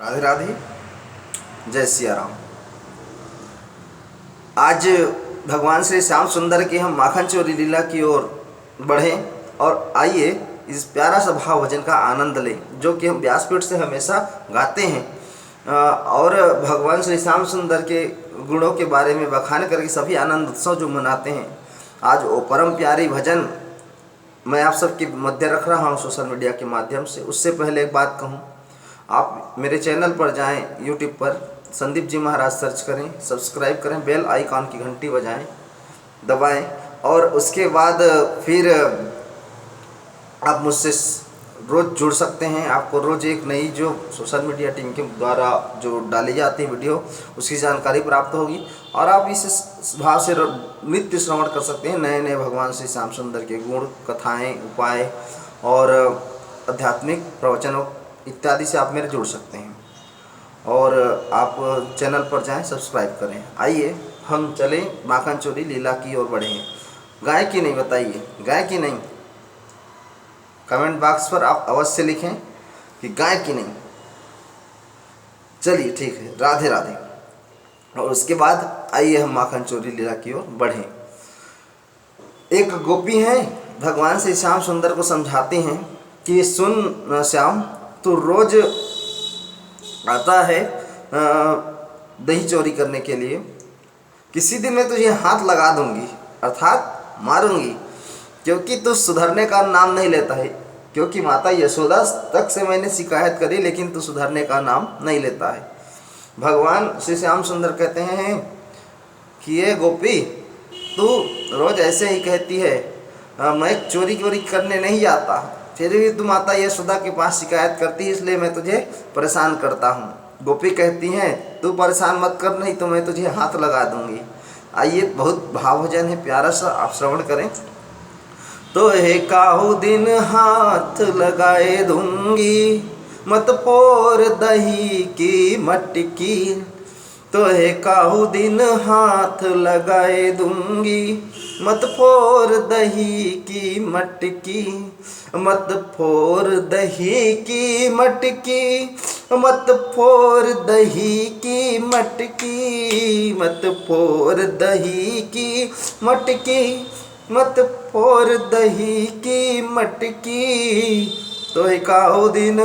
राधे राधे। जय सिया राम। आज भगवान श्री श्याम सुंदर की हम माखन चोरी लीला की ओर बढ़ें और आइए इस प्यारा सा भाव भजन का आनंद लें जो कि हम व्यासपीठ से हमेशा गाते हैं और भगवान श्री श्याम सुंदर के गुणों के बारे में बखान करके सभी आनंद उत्सव जो मनाते हैं। आज वो परम प्यारी भजन मैं आप सबके मध्य रख रहा हूँ सोशल मीडिया के माध्यम से। उससे पहले एक बात कहूँ, आप मेरे चैनल पर जाएं, यूट्यूब पर संदीप जी महाराज सर्च करें, सब्सक्राइब करें, बेल आइकॉन की घंटी बजाएं, दबाएं और उसके बाद फिर आप मुझसे रोज़ जुड़ सकते हैं। आपको रोज़ एक नई जो सोशल मीडिया टीम के द्वारा जो डाली जाती है वीडियो, उसकी जानकारी प्राप्त होगी और आप इस भाव से नित्य श्रवण कर सकते हैं। नए नए भगवान श्री श्याम सुंदर के गुण, कथाएँ, उपाय और आध्यात्मिक प्रवचनों इत्यादि से आप मेरे जुड़ सकते हैं और आप चैनल पर जाएं, सब्सक्राइब करें। आइए हम चलें माखन चोरी लीला की ओर बढ़ें। गाय की नहीं, बताइए गाय की नहीं। कमेंट बॉक्स पर आप अवश्य लिखें कि गाय की नहीं। चलिए ठीक है, राधे राधे। और उसके बाद आइए हम माखन चोरी लीला की ओर बढ़ें। एक गोपी हैं, भगवान श्री श्याम सुंदर को समझाती हैं कि सुन श्याम, तो रोज आता है दही चोरी करने के लिए, किसी दिन मैं तुझे हाथ लगा दूंगी अर्थात मारूंगी, क्योंकि तू सुधरने का नाम नहीं लेता है। क्योंकि माता यशोदा तक से मैंने शिकायत करी लेकिन तू सुधरने का नाम नहीं लेता है। भगवान श्री श्याम सुंदर कहते हैं कि ये गोपी, तू रोज ऐसे ही कहती है मैं चोरी करने नहीं जाता, फिर भी तू माता यशोदा के पास शिकायत करती है, इसलिए मैं तुझे परेशान करता हूँ। गोपी कहती हैं तू परेशान मत कर, नहीं तो मैं तुझे हाथ लगा दूंगी। आइए, बहुत भाव भजन है प्यारा सा, आप श्रवण करें। तो हे काहू दिन हाथ लगाए दूंगी, मत पोर दही की मटकी। तो हे काहू दिन हाथ लगाए दूंगी, मत फोर दही की मटकी, मत फोर दही की मटकी, मत फोर दही की मटकी, मत फोर दही की मटकी, मत फोर दही की मटकी। तो हे काहू दिन,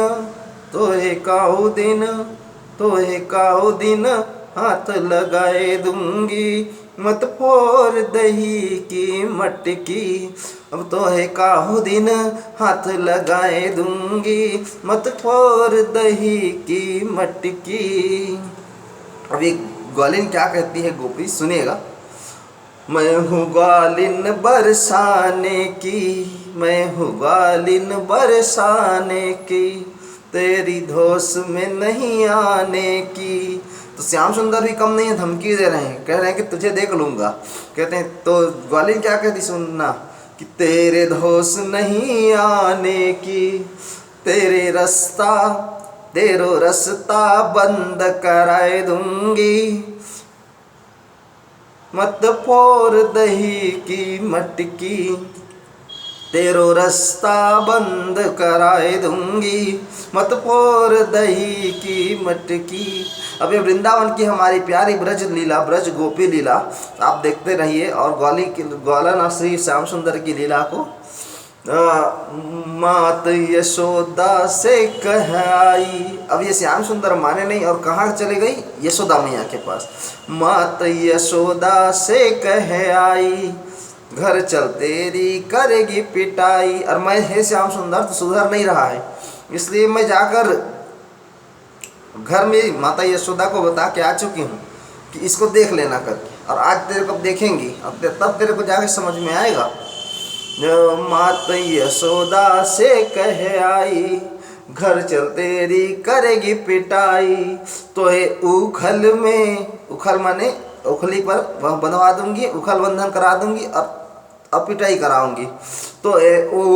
तो हे काहू दिन, तो हे काहू दिन हाथ लगाए दूंगी, मत फोर दही की मटकी। अब तो है काहू दिन हाथ लगाए दूंगी, मत फोर दही की मटकी। अब ये ग्वालिन क्या कहती है गोपी, सुनिएगा। मैं हूँ ग्वालिन बरसाने की, मैं हूँ ग्वालिन बरसाने की, तेरी धोस में नहीं आने की। तो श्याम सुंदर भी कम नहीं है, धमकी दे रहे हैं, कह रहे हैं कि तुझे देख लूँगा। कहते हैं तो ग्वालिन क्या कहती, सुनना कि तेरे धोस नहीं आने की, तेरे रास्ता तेरो रास्ता बंद कराए दूंगी, मत फोर दही की मटकी, तेरो रास्ता बंद कराए दूंगी, मत फोर दही की मटकी। अब ये वृंदावन की हमारी प्यारी ब्रज लीला, ब्रज गोपी लीला आप देखते रहिए और ग्वालन श्री श्याम सुंदर की लीला को मात यशोदा से कह आई। अब ये श्याम सुंदर माने नहीं और कहाँ चले गई, यशोदा मैया के पास। मात यशोदा से कह आई, घर चल तेरी करेगी पिटाई। और मैं हे श्याम सुंदर तो सुधर नहीं रहा है, इसलिए मैं जाकर घर में माता यशोदा को बता के आ चुकी हूँ कि इसको देख लेना करके, और आज तेरे को देखेंगी, अब तब तेरे को जाके समझ में आएगा। माता यशोदा से कह आई, घर चल तेरी करेगी पिटाई। तो ये उखल में, उखल माने उखली पर बंधवा दूंगी, उखल बंधन करा दूंगी और अब पिटाई कराऊंगी। तो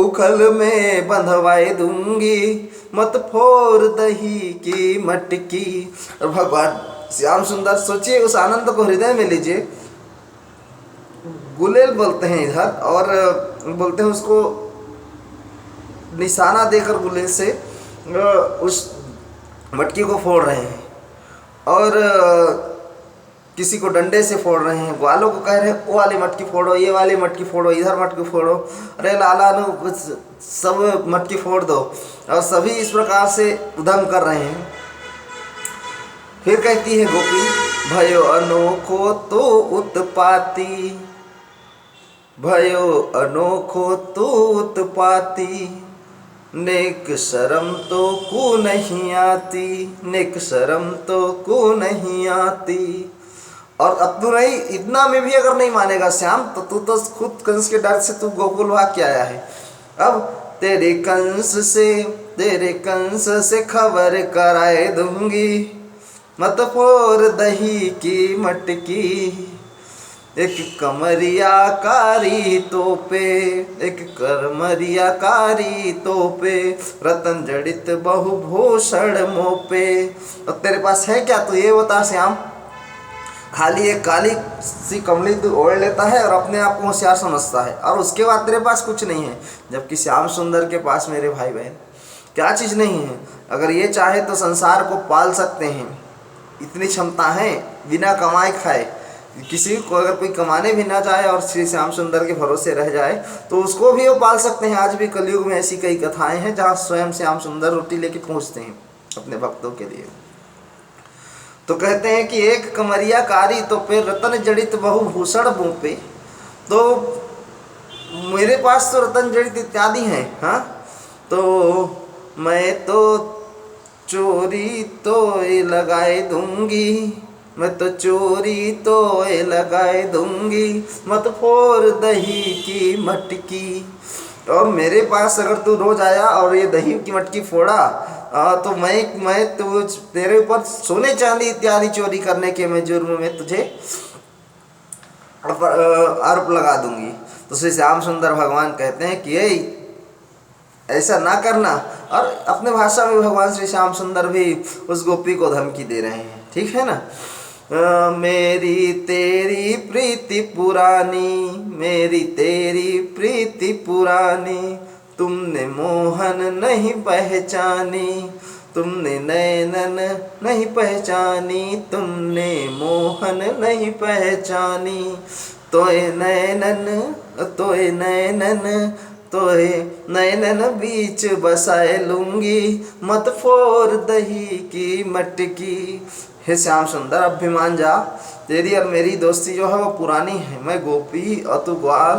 उखल में बंधवाए दूंगी, मत फोर दही की मटकी। और भगवान श्याम सुंदर, सोचिए उस आनंद को हृदय में लीजिए। गुलेल बोलते हैं इधर, और बोलते हैं उसको निशाना देकर गुलेल से उस मटकी को फोड़ रहे हैं और किसी को डंडे से फोड़ रहे हैं, ग्वालों को कह रहे हैं वो वाली मटकी फोड़ो, ये वाली मटकी फोड़ो, इधर मटकी फोड़ो, अरे लाला नु सब मटकी फोड़ दो, और सभी इस प्रकार से उधम कर रहे हैं। फिर कहती है गोपी, भयो अनोखो तो उत्पाती, भयो अनोखो तो उत्पाती, नेक शर्म तो को नहीं आती, नेक शर्म तो को नहीं आती। और अब तू नहीं, इतना में भी अगर नहीं मानेगा श्याम, तो तू तो खुद कंस के डर से तू गोकुल भाग के आया है। अब तेरे कंस से खबर कराए दूंगी, मत फोड़ दही की मटकी, एक कमरिया कारी तोपे, एक कमरिया कारी तोपे, रतन जड़ित बहुभूषण मोपे। और तेरे पास है क्या, तू ये बता श्याम। खाली एक काली सी कमली तू ओढ़ लेता है और अपने आप को होशियार समझता है, और उसके बाद तेरे पास कुछ नहीं है। जबकि श्याम सुंदर के पास मेरे भाई बहन क्या चीज़ नहीं है। अगर ये चाहे तो संसार को पाल सकते हैं, इतनी क्षमता है, बिना कमाए खाए। किसी को अगर कोई कमाने भी ना जाए और श्री श्याम सुंदर के भरोसे रह जाए तो उसको भी वो पाल सकते हैं। आज भी कलयुग में ऐसी कई कथाएं हैं जहाँ स्वयं श्याम सुंदर रोटी लेके पहुँचते हैं अपने भक्तों के लिए। तो कहते हैं कि एक कमरिया कारी तो पे, रतन जड़ित बहुभूषण पे। तो मेरे पास तो रतन जड़ित इत्यादि हैं, हाँ, तो मैं तो चोरी तो लगाए दूंगी, मैं तो चोरी तो लगाए दूंगी, मत फोड़ दही की मटकी। और मेरे पास अगर तू रोज आया और ये दही की मटकी फोड़ा तो मैं तो तेरे ऊपर सोने चांदी इत्यादि चोरी करने के मैं जुर्म में तुझे आरोप लगा दूंगी। तो श्री श्याम सुंदर भगवान कहते हैं कि ऐसा ना करना। और अपने भाषा में भगवान श्री श्याम सुंदर भी उस गोपी को धमकी दे रहे हैं, ठीक है ना। मेरी तेरी प्रीति पुरानी, मेरी तेरी प्रीति पुरानी, तुमने मोहन नहीं पहचानी, तुमने नैनन नहीं पहचानी, तुमने मोहन नहीं पहचानी। तोए नैनन तोए नैनन तोए नैनन बीच बसाए लूंगी, मत फोड़ दही की मटकी। हे श्याम सुंदर, अब भी मान जा, तेरी और मेरी दोस्ती जो है वो पुरानी है। मैं गोपी और तू ग्वाल,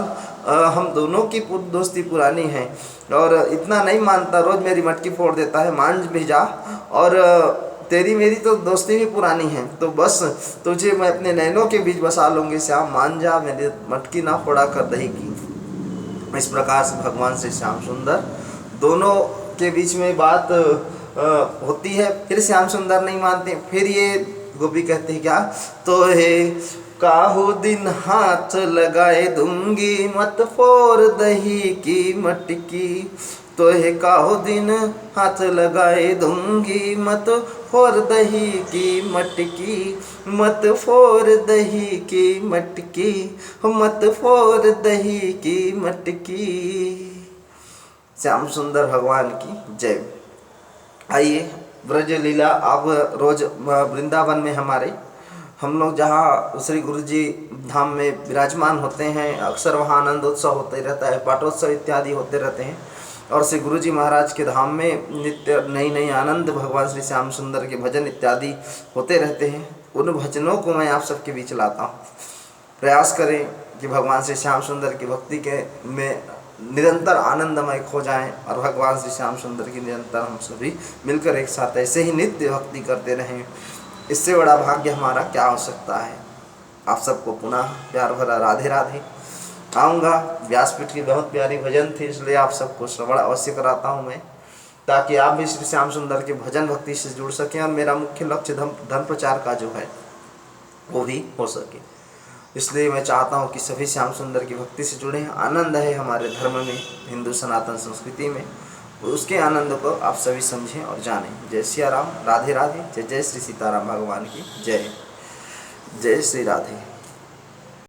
हम दोनों की दोस्ती पुरानी है। और इतना नहीं मानता, रोज़ मेरी मटकी फोड़ देता है, मान भी जा। और तेरी मेरी तो दोस्ती भी पुरानी है, तो बस तुझे मैं अपने नैनों के बीच बसा लूँगी श्याम, मान जा, मेरी मटकी ना फोड़ा कर दही की। इस प्रकार से भगवान श्री श्याम सुंदर दोनों के बीच में बात होती है। फिर श्याम सुंदर नहीं मानते, फिर ये गोपी कहती है क्या, तो हे काहू दिन हाथ लगाए दूंगी, मत फोड़ दही की मटकी। तो हे काहू दिन हाथ लगाए दूंगी, मत फोड़ दही की मटकी, मत फोड़ दही की मटकी, मत फोड़ दही की मटकी। श्याम सुंदर भगवान की जय। आइए ब्रज लीला, अब रोज वृंदावन में हमारे हम लोग जहाँ श्री गुरु जी धाम में विराजमान होते हैं, अक्सर वहाँ आनंदोत्सव होते रहता है, पाठोत्सव इत्यादि होते रहते हैं। और श्री गुरु जी महाराज के धाम में नित्य नई नई आनंद, भगवान श्री श्याम सुंदर के भजन इत्यादि होते रहते हैं। उन भजनों को मैं आप सबके बीच लाता हूँ। प्रयास करें कि भगवान श्री श्याम सुंदर की भक्ति के में निरंतर आनंदमय खो जाएं और भगवान श्री श्याम सुंदर की निरंतर हम सभी मिलकर एक साथ ऐसे ही नित्य भक्ति करते रहें। इससे बड़ा भाग्य हमारा क्या हो सकता है। आप सबको पुनः प्यार भरा राधे राधे। आऊँगा, व्यासपीठ की बहुत प्यारी भजन थी, इसलिए आप सबको श्रवण अवश्य कराता हूँ मैं, ताकि आप भी श्री श्याम सुंदर के भजन भक्ति से जुड़ सकें और मेरा मुख्य लक्ष्य धन प्रचार का जो है वो भी हो सके। इसलिए मैं चाहता हूँ कि सभी श्याम सुंदर की भक्ति से जुड़े हैं। आनंद है हमारे धर्म में, हिंदू सनातन संस्कृति में, उसके आनंद को आप सभी समझें और जानें। जय सिया राम, राधे राधे। जय जय श्री सीताराम भगवान की जय। जय श्री राधे।